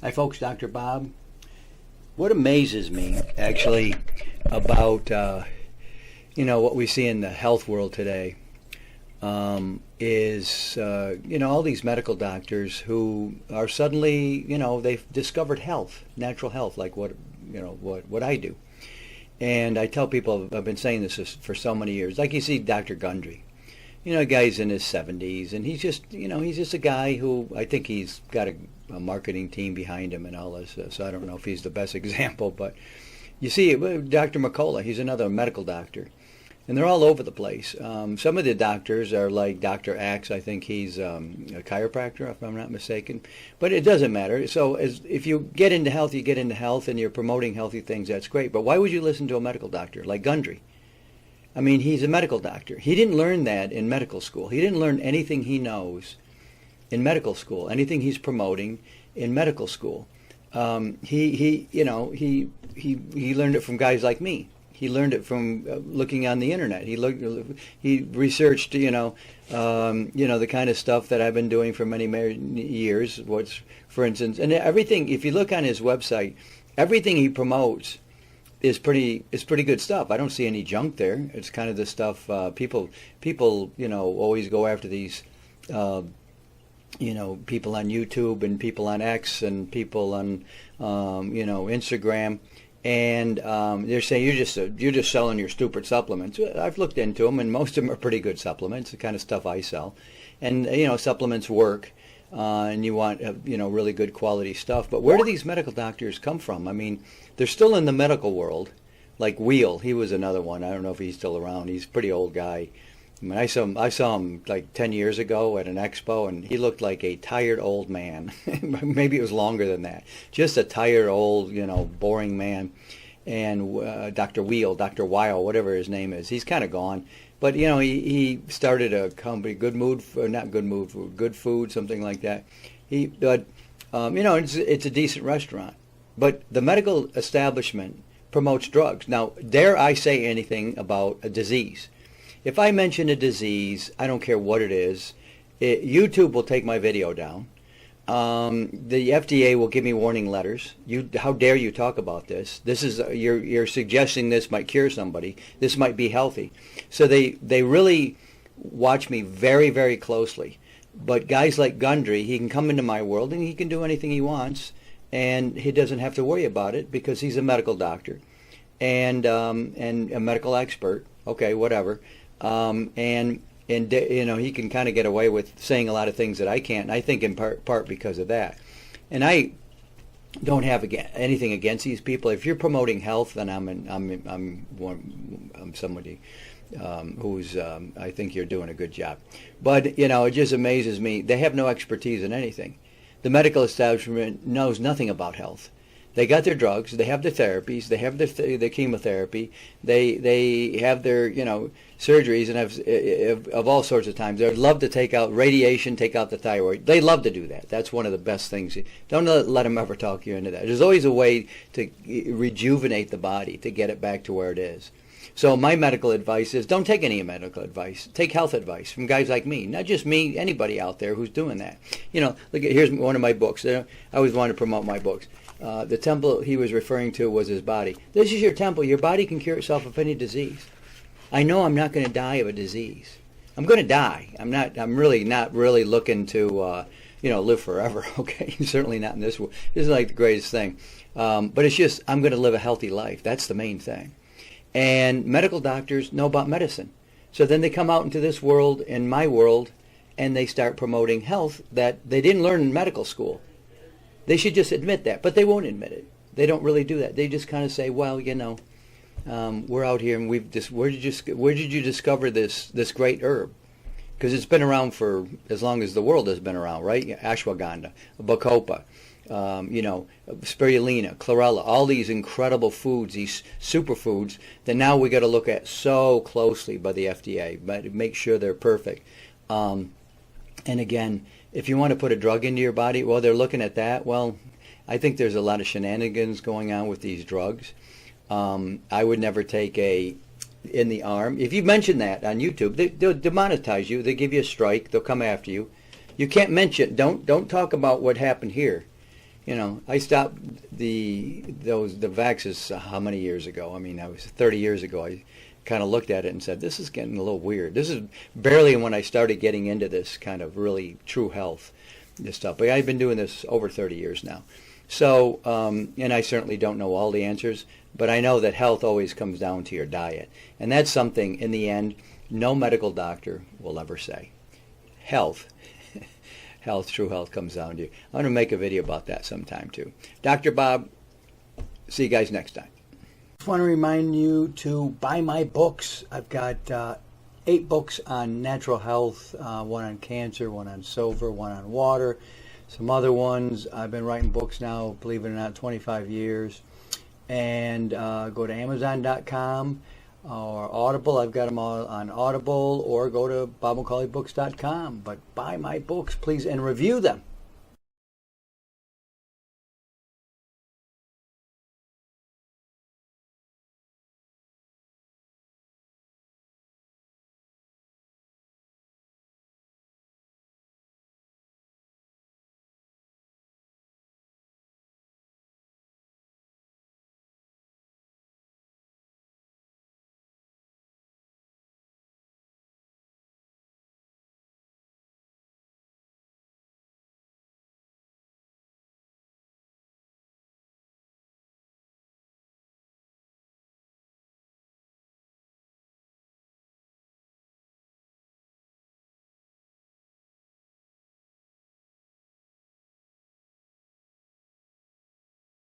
Hi folks, Dr. Bob. What amazes me actually about what we see in the health world today is all these medical doctors who are suddenly they've discovered health, natural health, like what I do. And I tell people, I've been saying this for so many years, like you see Dr. Gundry. A guy's in his 70s, and he's just a guy who, I think he's got a marketing team behind him and all this, so I don't know if he's the best example, but you see Dr. McCauley, he's another medical doctor, and they're all over the place. Some of the doctors are like Dr. Axe, I think he's a chiropractor, if I'm not mistaken, but it doesn't matter. So if you get into health, you get into health, and you're promoting healthy things, that's great, but why would you listen to a medical doctor like Gundry? I mean, he's a medical doctor. He didn't learn that in medical school. He didn't learn anything he knows in medical school, anything he's promoting in medical school. He learned it from guys like me. He learned it from looking on the internet. He researched, the kind of stuff that I've been doing for many years. For instance, and everything. If you look on his website, everything he promotes is pretty good stuff. I don't see any junk there. It's kind of the stuff people always go after these people on YouTube and people on X and people on Instagram, and they're saying you're just selling your stupid supplements. I've looked into them, and most of them are pretty good supplements, the kind of stuff I sell, and supplements work. And you want really good quality stuff. But where do these medical doctors come from? I mean, they're still in the medical world. Like Wheel, he was another one. I don't know if he's still around. He's a pretty old guy. I mean, I saw him like 10 years ago at an expo, and he looked like a tired old man. Maybe it was longer than that. Just a tired old, boring man. And Dr. Wheel, Dr. Weil, whatever his name is, he's kind of gone. But he started a company, Good Food, something like that. It's a decent restaurant. But the medical establishment promotes drugs. Now, dare I say anything about a disease? If I mention a disease, I don't care what it is, YouTube will take my video down. The FDA will give me warning letters. How dare you talk about this? This is you're suggesting this might cure somebody. This might be healthy. So they really watch me very, very closely. But guys like Gundry, he can come into my world and he can do anything he wants, and he doesn't have to worry about it because he's a medical doctor and a medical expert. Okay, whatever. And he can kind of get away with saying a lot of things that I can't, and I think in part because of that. And I don't have anything against these people. If you're promoting health, then I'm somebody who's I think you're doing a good job. But it just amazes me. They have no expertise in anything. The medical establishment knows nothing about health. They got their drugs, they have their therapies, they have their chemotherapy, they have their surgeries, and of all sorts of times. They'd love to take out radiation, take out the thyroid. They love to do that. That's one of the best things. Don't let them ever talk you into that. There's always a way to rejuvenate the body, to get it back to where it is. So my medical advice is don't take any medical advice. Take health advice from guys like me. Not just me, anybody out there who's doing that. Look, here's one of my books. I always want to promote my books. The temple he was referring to was his body. This is your temple. Your body can cure itself of any disease. I know I'm not going to die of a disease. I'm going to die. I'm really not looking to live forever. Okay, certainly not in this world. This is like the greatest thing. But it's just I'm going to live a healthy life. That's the main thing. And medical doctors know about medicine. So then they come out into this world, in my world, and they start promoting health that they didn't learn in medical school. They should just admit that, but they won't admit it. They don't really do that. They just kind of say, well, we're out here, and where did you discover this great herb? Because it's been around for as long as the world has been around, right? Ashwagandha, bacopa, spirulina, chlorella, all these incredible foods, these superfoods that now we got to look at so closely by the FDA, but make sure they're perfect. And again, if you want to put a drug into your body, well, they're looking at that. Well, I think there's a lot of shenanigans going on with these drugs. I would never take in the arm. If you mention that on YouTube, they'll demonetize you. They give you a strike. They'll come after you. You can't mention. Don't talk about what happened here. I stopped the Vaxxas how many years ago? I mean, that was 30 years ago. I kind of looked at it and said, this is getting a little weird. This is barely when I started getting into this kind of really true health, this stuff. But I've been doing this over 30 years now. So, and I certainly don't know all the answers, but I know that health always comes down to your diet. And that's something, in the end, no medical doctor will ever say. Health, true health comes down to you. I'm going to make a video about that sometime too. Dr. Bob, see you guys next time. I just want to remind you to buy my books. I've got 8 books on natural health, one on cancer, one on silver, one on water, some other ones. I've been writing books now, believe it or not, 25 years. And go to Amazon.com or Audible. I've got them all on Audible, or go to BobMcCauleyBooks.com. But buy my books, please, and review them.